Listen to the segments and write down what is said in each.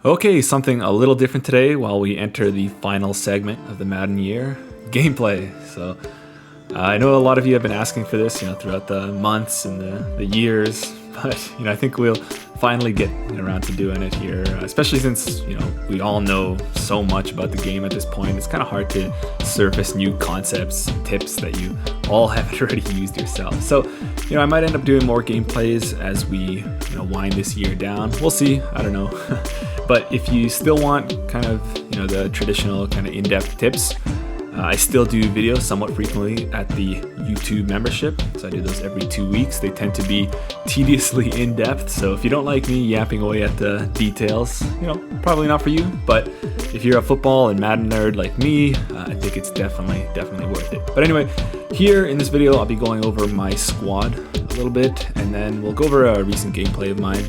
Okay, something a little different today while we enter the final segment of the Madden year, gameplay. So I know a lot of you have been asking for this, throughout the months and the years, but I think we'll finally get around to doing it here, especially since we all know so much about the game at this point. It's kind of hard to surface new concepts, tips that you all haven't already used yourself. So I might end up doing more gameplays as we wind this year down. We'll see. I don't know. But if you still want kind of the traditional kind of in-depth tips, I still do videos somewhat frequently at the YouTube membership. So I do those every 2 weeks. They tend to be tediously in-depth. So if you don't like me yapping away at the details, probably not for you. But if you're a football and Madden nerd like me, I think it's definitely worth it. But anyway, here in this video, I'll be going over my squad a little bit, and then we'll go over a recent gameplay of mine.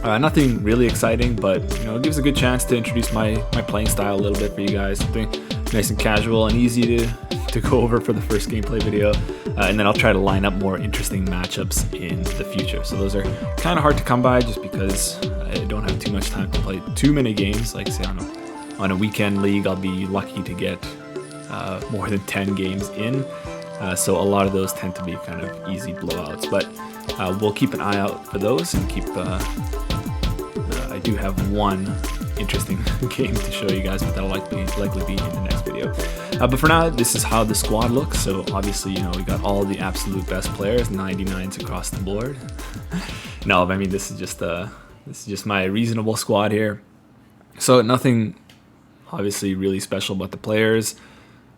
Nothing really exciting, but it gives a good chance to introduce my playing style a little bit for you guys. Something nice and casual and easy to go over for the first gameplay video. And then I'll try to line up more interesting matchups in the future. So those are kind of hard to come by just because I don't have too much time to play too many games. Like say on a weekend league, I'll be lucky to get more than 10 games in. So a lot of those tend to be kind of easy blowouts, but we'll keep an eye out for those and keep. I do have one interesting game to show you guys, but that'll likely be in the next video. But for now, this is how the squad looks. So obviously, we got all the absolute best players, 99s across the board. No, I mean this is just my reasonable squad here. So nothing, obviously, really special about the players.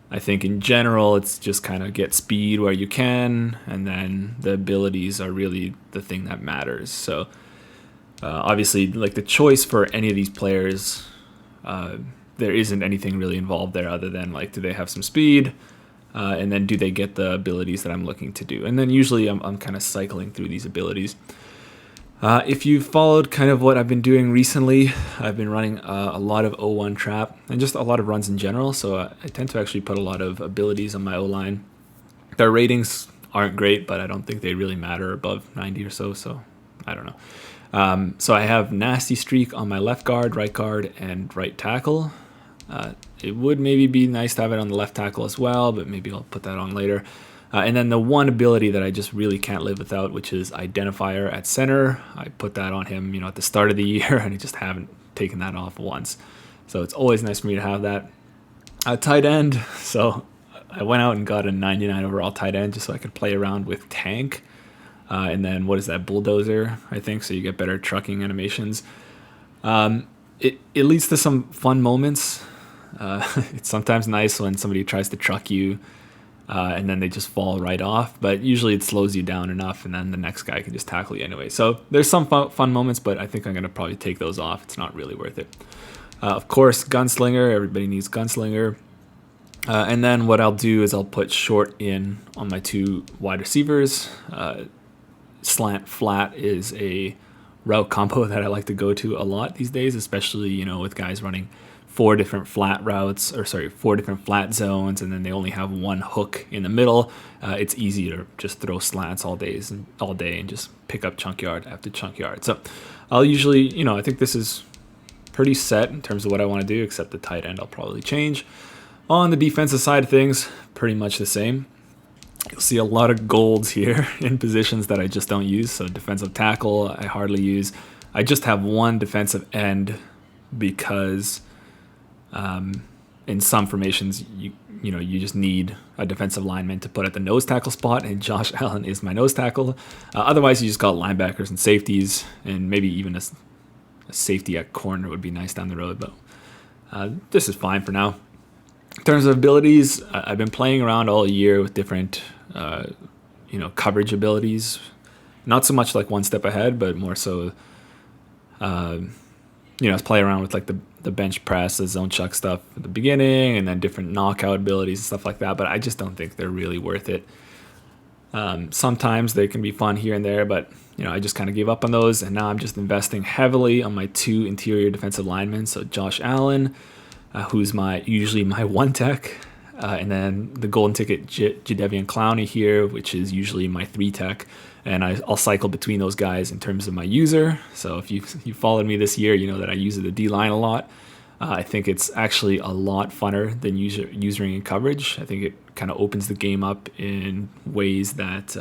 I think in general, it's just kind of get speed where you can, and then the abilities are really the thing that matters. So obviously, like the choice for any of these players, there isn't anything really involved there other than like, do they have some speed, and then do they get the abilities that I'm looking to do? And then usually I'm kind of cycling through these abilities. If you've followed kind of what I've been doing recently, I've been running a lot of O1 trap and just a lot of runs in general. So I tend to actually put a lot of abilities on my O-line. Their ratings aren't great, but I don't think they really matter above 90 or so. So I don't know. So I have Nasty Streak on my left guard, and right tackle. It would maybe be nice to have it on the left tackle as well, but maybe I'll put that on later. And then the one ability that I just really can't live without, which is Identifier at center. I put that on him, at the start of the year, and I just haven't taken that off once. So it's always nice for me to have that. Tight end. So I went out and got a 99 overall tight end just so I could play around with Tank. And then what is that? Bulldozer, I think. So you get better trucking animations. It leads to some fun moments. It's sometimes nice when somebody tries to truck you. And then they just fall right off, but usually it slows you down enough, and then the next guy can just tackle you anyway. So there's some fun moments, but I think I'm going to probably take those off. It's not really worth it. Of course, Gunslinger. Everybody needs Gunslinger. And then what I'll do is I'll put short in on my two wide receivers. Slant flat is a route combo that I like to go to a lot these days, especially, with guys running four different flat zones, and then they only have one hook in the middle. It's easy to just throw slants all day and just pick up chunk yard after chunk yard. So I'll usually, I think this is pretty set in terms of what I want to do, except the tight end I'll probably change. On the defensive side of things, pretty much the same. You'll see a lot of golds here in positions that I just don't use. So defensive tackle, I hardly use. I just have one defensive end because in some formations, you just need a defensive lineman to put at the nose tackle spot, and Josh Allen is my nose tackle. Otherwise, you just got linebackers and safeties, and maybe even a safety at corner would be nice down the road, but this is fine for now. In terms of abilities, I've been playing around all year with different, coverage abilities. Not so much like one step ahead, but more so, play around with like the bench press, the zone chuck stuff at the beginning, and then different knockout abilities and stuff like that. But I just don't think they're really worth it. Sometimes they can be fun here and there, but I just kind of gave up on those, and now I'm just investing heavily on my two interior defensive linemen. So Josh Allen, who's usually my one tech, and then the golden ticket Jadeveon Clowney here, which is usually my three tech. and I'll cycle between those guys in terms of my user. So if you followed me this year, you know that I use the D line a lot. I think it's actually a lot funner than using in coverage. I think it kind of opens the game up in ways that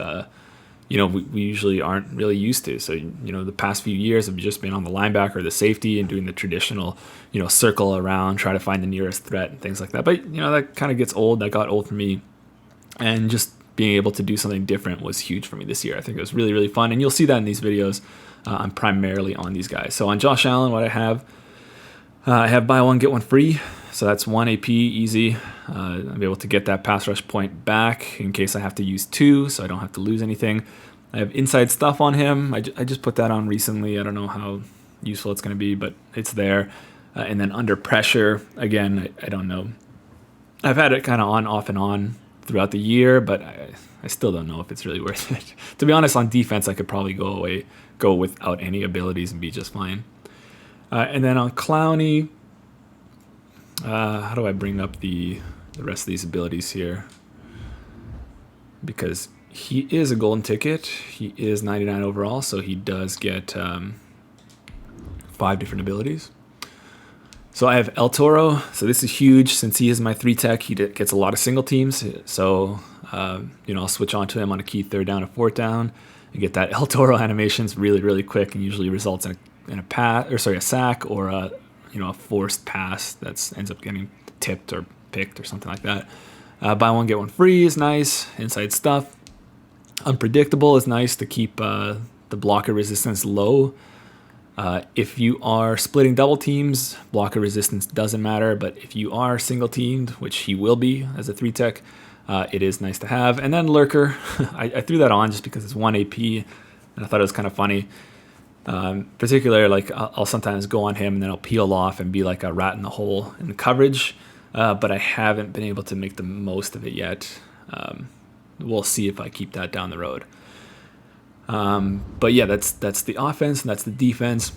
we usually aren't really used to. So the past few years have just been on the linebacker, or the safety, and doing the traditional circle around, try to find the nearest threat and things like that. But that kind of gets old. That got old for me, and just being able to do something different was huge for me this year. I think it was really, really fun, and you'll see that in these videos. I'm primarily on these guys. So on Josh Allen, what I have buy one, get one free. So that's 1 AP, easy. I'll be able to get that pass rush point back in case I have to use 2, so I don't have to lose anything. I have inside stuff on him. I just put that on recently. I don't know how useful it's going to be, but it's there. And then under pressure, again, I don't know. I've had it kind of on, off and on throughout the year, but I still don't know if it's really worth it. To be honest, on defense, I could probably go without any abilities and be just fine. And then on Clowney, how do I bring up the rest of these abilities here? Because he is a golden ticket. He is 99 overall, so he does get 5 different abilities. So I have El Toro. So this is huge since he is my 3-tech. He gets a lot of single teams. So I'll switch on to him on a key 3rd down or 4th down and get that El Toro animations really, really quick, and usually results in a sack or a forced pass that ends up getting tipped or picked or something like that. Buy one, get one free is nice. Inside stuff. Unpredictable is nice to keep the blocker resistance low. If you are splitting double teams, blocker resistance doesn't matter, but if you are single teamed, which he will be as a 3-tech, it is nice to have. And then Lurker, I threw that on just because it's 1 AP, and I thought it was kind of funny. Particularly, like I'll sometimes go on him and then I'll peel off and be like a rat in the hole in the coverage, but I haven't been able to make the most of it yet. We'll see if I keep that down the road. But yeah, that's the offense and that's the defense.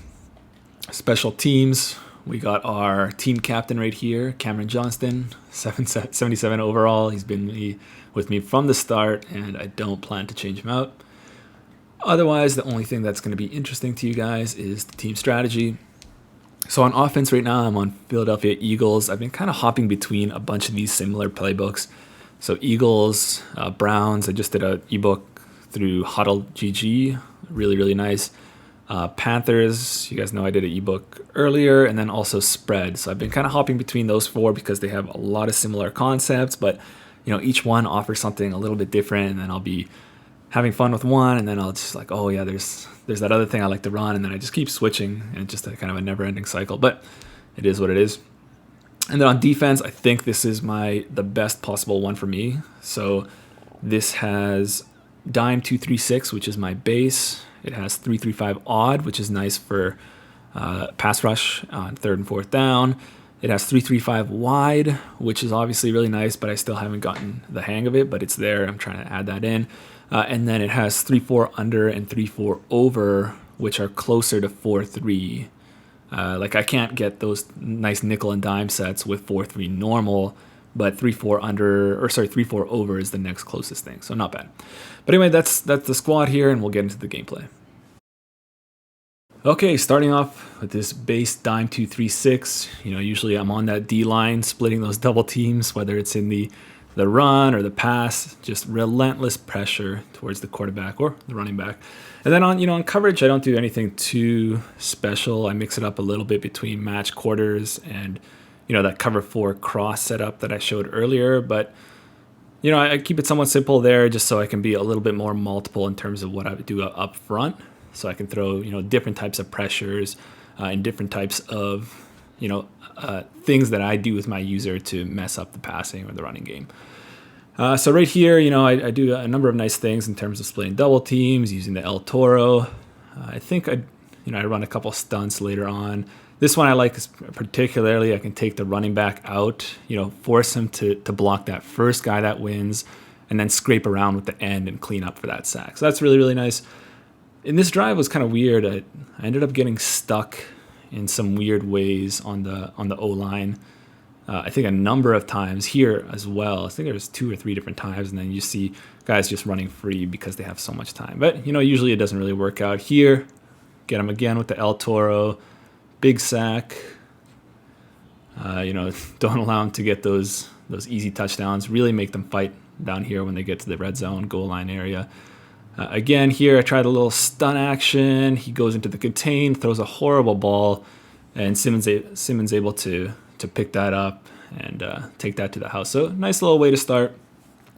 Special teams, we got our team captain right here, Cameron Johnston, 77 overall. He's been with me from the start, and I don't plan to change him out. Otherwise, the only thing that's going to be interesting to you guys is the team strategy. So on offense right now, I'm on Philadelphia Eagles. I've been kind of hopping between a bunch of these similar playbooks. So Eagles, Browns, I just did an ebook through Huddle GG, really, really nice. Panthers, you guys know I did an ebook earlier, and then also Spread. So I've been kind of hopping between those 4 because they have a lot of similar concepts, but each one offers something a little bit different, and then I'll be having fun with one, and then I'll just like, oh yeah, there's that other thing I like to run, and then I just keep switching, and it's just a kind of a never-ending cycle, but it is what it is. And then on defense, I think this is the best possible one for me. So this has Dime 236, which is my base. It has 335 odd, which is nice for pass rush on 3rd and 4th down. It has 335 wide, which is obviously really nice, but I still haven't gotten the hang of it, but it's there. I'm trying to add that in. And then it has 3-4 under and 3-4 over, which are closer to 4-3. Like I can't get those nice nickel and dime sets with 4-3 normal, but 3-4 over is the next closest thing. So not bad. But anyway, that's the squad here, and we'll get into the gameplay. Okay, starting off with this base Dime 236. Usually I'm on that D line, splitting those double teams, whether it's in the run or the pass, just relentless pressure towards the quarterback or the running back. And then on coverage, I don't do anything too special. I mix it up a little bit between match quarters and that cover 4 cross setup that I showed earlier. But I keep it somewhat simple there, just so I can be a little bit more multiple in terms of what I would do up front. So I can throw different types of pressures and different types of things that I do with my user to mess up the passing or the running game. So right here, I do a number of nice things in terms of splitting double teams, using the El Toro. I think I run a couple stunts later on. This one I like particularly. I can take the running back out, force him to block that first guy that wins, and then scrape around with the end and clean up for that sack. So that's really, really nice. In this drive was kind of weird. I ended up getting stuck in some weird ways on the O-line. I think a number of times here as well. I think there's 2 or 3 different times, and then you see guys just running free because they have so much time. But, usually it doesn't really work out here. Get him again with the El Toro. Big sack. Don't allow them to get those easy touchdowns. Really make them fight down here when they get to the red zone, goal line area. Again, here I tried a little stun action. He goes into the contain, throws a horrible ball, and Simmons able to pick that up and take that to the house. So nice little way to start.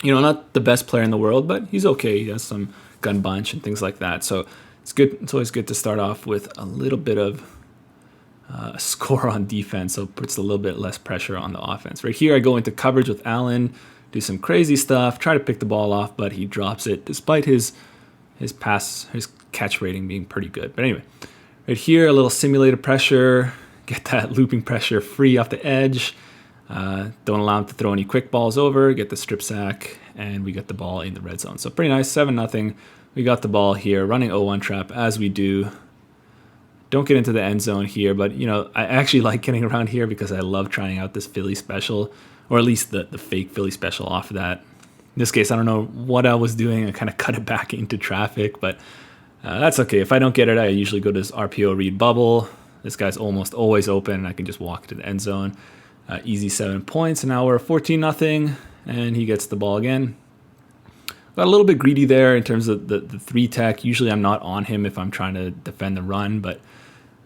Not the best player in the world, but he's okay. He has some gun bunch and things like that. So it's good. It's always good to start off with a little bit of a score on defense, so it puts a little bit less pressure on the offense. Right here, I go into coverage with Allen, do some crazy stuff, try to pick the ball off, but he drops it despite his catch rating being pretty good. But anyway, right here, a little simulated pressure, get that looping pressure free off the edge. Don't allow him to throw any quick balls over, get the strip sack, and we get the ball in the red zone. So pretty nice, 7-0. We got the ball here, running 0-1 trap as we do. Don't get into the end zone here, but I actually like getting around here because I love trying out this Philly special, or at least the fake Philly special off of that. In this case, I don't know what I was doing. I kind of cut it back into traffic, but that's okay. If I don't get it, I usually go to this RPO read bubble. This guy's almost always open, and I can just walk to the end zone. Easy 7 points, and now we're 14-0, and he gets the ball again. Got a little bit greedy there in terms of the 3-tech. Usually I'm not on him if I'm trying to defend the run, but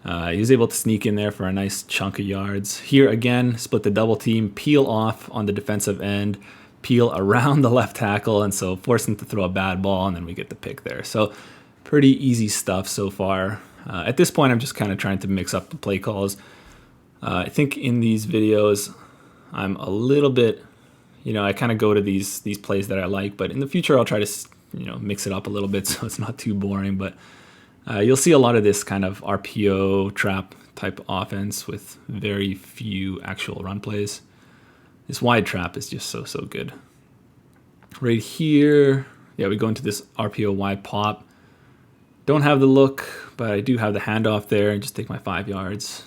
he was able to sneak in there for a nice chunk of yards. Here again, split the double team, peel off on the defensive end, peel around the left tackle, and so force him to throw a bad ball, and then we get the pick there. So pretty easy stuff so far. At this point, I'm just kind of trying to mix up the play calls. I think in these videos, I'm a little bit, I kind of go to these plays that I like, but in the future, I'll try to, mix it up a little bit so it's not too boring. But you'll see a lot of this kind of RPO trap type offense with very few actual run plays. This wide trap is just so good. Right here, we go into this RPO wide pop. Don't have the look, but I do have the handoff there and just take my 5 yards.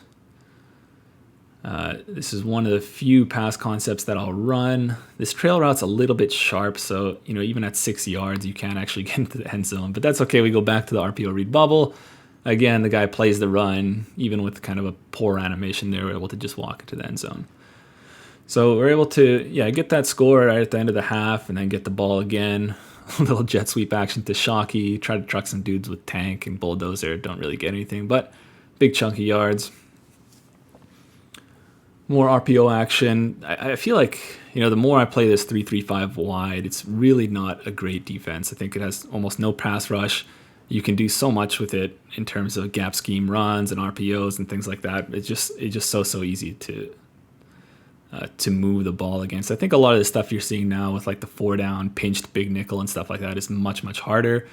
This is one of the few pass concepts that I'll run. This trail route's a little bit sharp, so even at 6 yards, you can't actually get into the end zone. But that's okay. We go back to the RPO read bubble. Again, the guy plays the run, even with kind of a poor animation there. We're able to just walk into the end zone. So we're able to, get that score right at the end of the half, and then get the ball again. A little jet sweep action to Shockey. Try to truck some dudes with tank and bulldozer. Don't really get anything, but big chunky yards. More RPO action. I feel like, the more I play this 3-3-5 wide, it's really not a great defense. I think it has almost no pass rush. You can do so much with it in terms of gap scheme runs and RPOs and things like that. It's just so easy to move the ball against. I think a lot of the stuff you're seeing now with like the 4-down pinched big nickel and stuff like that is much harder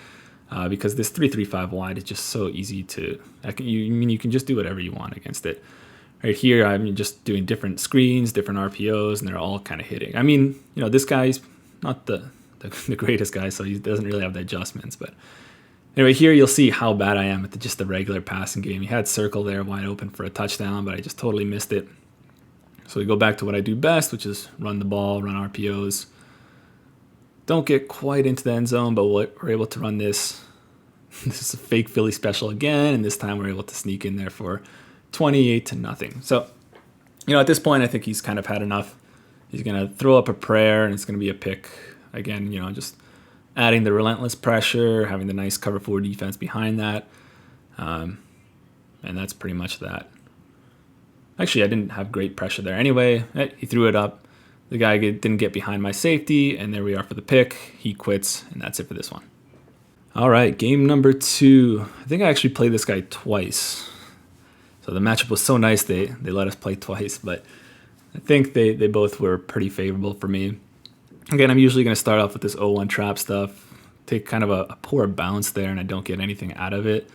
because this 3-3-5 wide is just so easy to. You can just do whatever you want against it. Right here, I'm just doing different screens, different RPOs, and they're all kind of hitting. This guy's not the greatest guy, so he doesn't really have the adjustments. But anyway, here you'll see how bad I am at just the regular passing game. He had circle there wide open for a touchdown, but I just totally missed it. So we go back to what I do best, which is run the ball, run RPOs. Don't get quite into the end zone, but we're able to run this. This is a fake Philly special again, and this time we're able to sneak in there for 28-0. So, at this point, I think he's kind of had enough. He's going to throw up a prayer, and it's going to be a pick. Again, just adding the relentless pressure, having the nice cover 4 defense behind that. And that's pretty much that. Actually, I didn't have great pressure there anyway. He threw it up. The guy didn't get behind my safety, and there we are for the pick. He quits, and that's it for this one. All right, game number 2. I think I actually played this guy twice. So the matchup was so nice, they let us play twice, but I think they both were pretty favorable for me. Again, I'm usually going to start off with this 0-1 trap stuff, take kind of a poor bounce there, and I don't get anything out of it.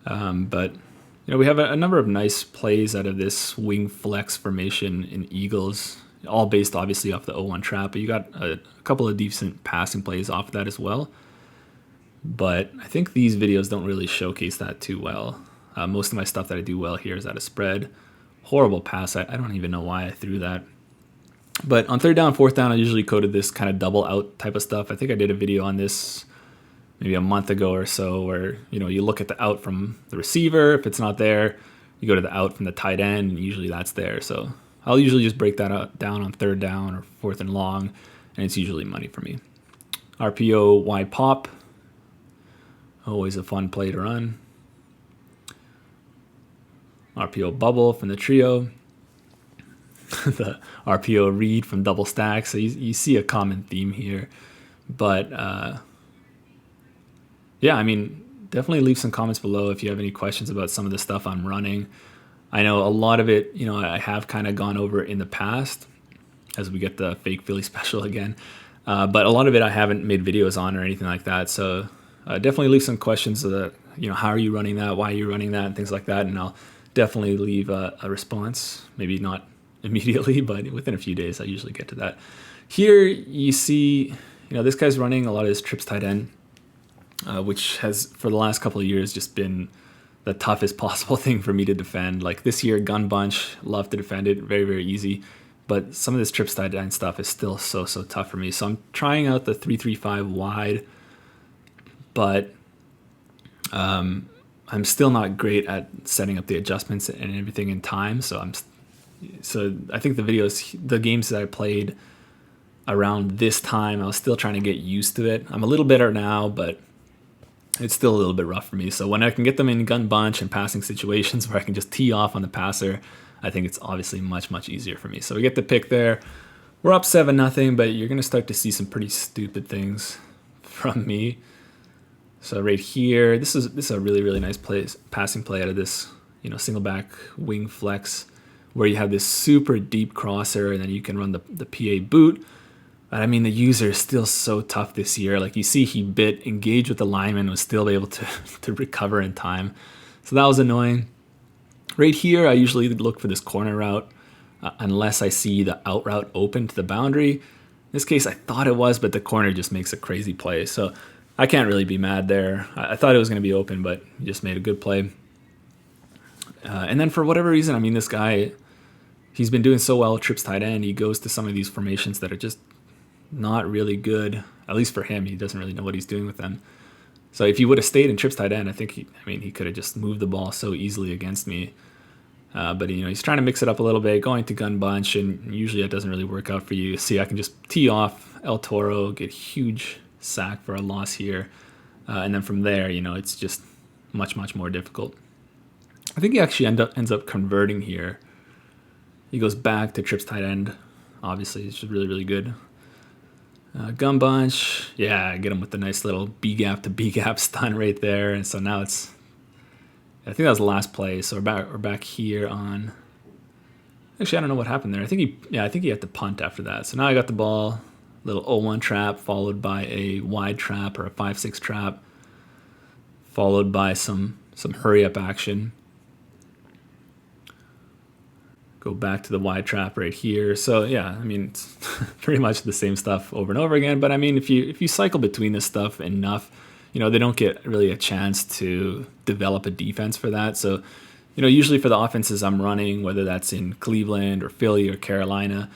But we have a number of nice plays out of this wing flex formation in Eagles, all based obviously off the 0-1 trap, but you got a couple of decent passing plays off that as well. But I think these videos don't really showcase that too well. Most of my stuff that I do well here is out of spread Horrible pass. I don't even know why I threw that. But on third down, fourth down, I usually coded this kind of double out type of stuff. I think I did a video on this maybe a month ago or so, where you look at the out from the receiver. If it's not there, you go to the out from the tight end, and usually that's there. So I'll usually just break that down on third down or fourth and long, and it's usually money for me. RPO wide pop, always a fun play to run. RPO bubble from the trio. The RPO read from double stack. So you see a common theme here. But yeah, I mean, definitely leave some comments below if you have any questions about some of the stuff I'm running. I know a lot of it, I have kind of gone over in the past as we get the fake Philly special again. But a lot of it I haven't made videos on or anything like that. So definitely leave some questions that, how are you running that? Why are you running that? And things like that. And I'll definitely leave a response. Maybe not immediately, but within a few days, I usually get to that. Here you see, this guy's running a lot of his trips tight end, which has for the last couple of years just been the toughest possible thing for me to defend. Like this year, gun bunch, love to defend it, very, very easy. But some of this trips tight end stuff is still so tough for me. So I'm trying out the 3-3-5 wide, but I'm still not great at setting up the adjustments and everything in time. So I think the games that I played around this time, I was still trying to get used to it. I'm a little better now, but it's still a little bit rough for me. So when I can get them in gun bunch and passing situations where I can just tee off on the passer, I think it's obviously much easier for me. So we get the pick there. We're up 7-0, but you're going to start to see some pretty stupid things from me. So right here, this is a really nice passing play out of this, single back wing flex, where you have this super deep crosser, and then you can run the PA boot. But I mean, the user is still so tough this year. Like you see, he engaged with the lineman, was still able to recover in time. So that was annoying. Right here, I usually look for this corner route unless I see the out route open to the boundary. In this case, I thought it was, but the corner just makes a crazy play. So I can't really be mad there. I thought it was going to be open, but he just made a good play. And then for whatever reason, I mean, this guy, he's been doing so well, trips tight end. He goes to some of these formations that are just not really good, at least for him. He doesn't really know what he's doing with them. So if he would have stayed in trips tight end, I think he could have just moved the ball so easily against me. But he's trying to mix it up a little bit, going to gun bunch, and usually that doesn't really work out for you. See, I can just tee off El Toro, get huge sack for a loss here, and then from there, it's just much more difficult. I think he actually ends up converting here. He goes back to trips tight end. Obviously, it's just really good. Gun bunch, yeah, I get him with the nice little B gap to B gap stun right there, and so now I think that was the last play. So we're back here on. Actually, I don't know what happened there. I think he had to punt after that. So now I got the ball, little 0-1 trap followed by a wide trap or a 5-6 trap, followed by some hurry up action. Go back to the wide trap right here. So yeah, I mean, it's pretty much the same stuff over and over again. But I mean, if you cycle between this stuff enough, they don't get really a chance to develop a defense for that. So, usually for the offenses I'm running, whether that's in Cleveland or Philly or Carolina,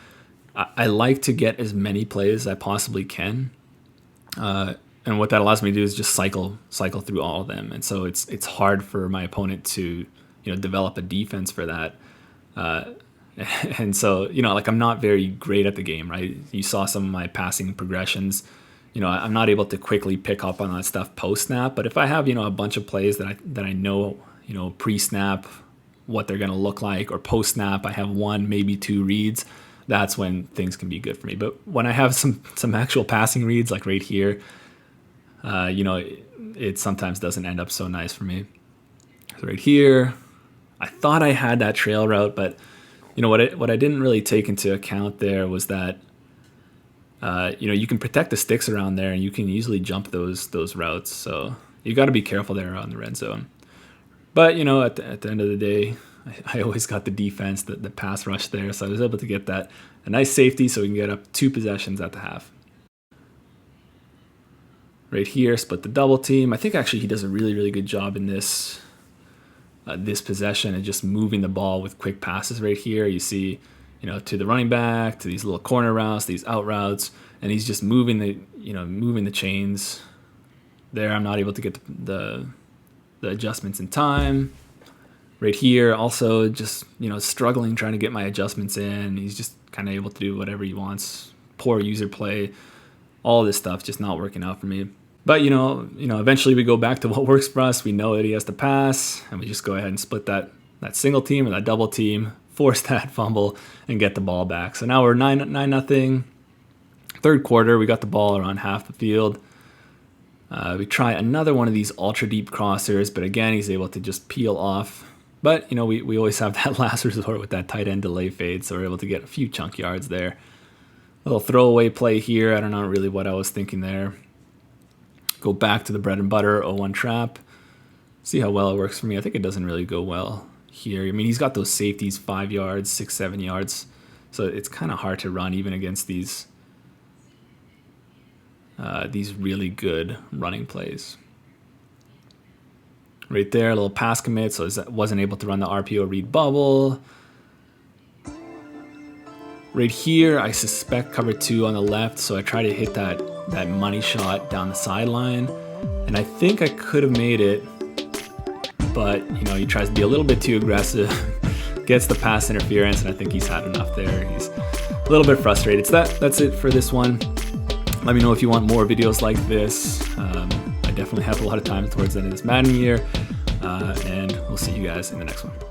I like to get as many plays as I possibly can. And what that allows me to do is just cycle through all of them. And so it's hard for my opponent to, develop a defense for that. And so, I'm not very great at the game, right? You saw some of my passing progressions. I'm not able to quickly pick up on that stuff post-snap. But if I have, a bunch of plays that I know, pre-snap, what they're going to look like, or post-snap, I have one, maybe two reads, that's when things can be good for me. But when I have some actual passing reads, like right here, it sometimes doesn't end up so nice for me. So right here, I thought I had that trail route, but what I didn't really take into account there was that you can protect the sticks around there, and you can easily jump those routes. So you got to be careful there on the red zone. But at the end of the day, I always got the defense, the pass rush there, so I was able to get a nice safety, so we can get up 2 possessions at the half. Right here, split the double team. I think actually he does a really good job in this. this possession and just moving the ball with quick passes right here. You see, to the running back, to these little corner routes, these out routes, and he's just moving the chains. There, I'm not able to get the adjustments in time. Right here, also just struggling trying to get my adjustments in. He's just kind of able to do whatever he wants. Poor user play, all this stuff just not working out for me. But eventually we go back to what works for us. We know that he has to pass, and we just go ahead and split that single team or that double team, force that fumble, and get the ball back. So now we're 9-0. Third quarter, we got the ball around half the field. We try another one of these ultra deep crossers, but again, he's able to just peel off. But, we always have that last resort with that tight end delay fade, so we're able to get a few chunk yards there. Little throwaway play here. I don't know really what I was thinking there. Go back to the bread and butter 0-1 trap. See how well it works for me. I think it doesn't really go well here. I mean, he's got those safeties 5 yards, 6-7 yards. So it's kind of hard to run even against these really good running plays. Right there, a little pass commit, so I wasn't able to run the RPO read bubble. Right here, I suspect cover 2 on the left, so I try to hit that money shot down the sideline. And I think I could have made it, but he tries to be a little bit too aggressive, gets the pass interference, and I think he's had enough there. He's a little bit frustrated. So that's it for this one. Let me know if you want more videos like this. I definitely have a lot of time towards the end of this Madden year, and we'll see you guys in the next one.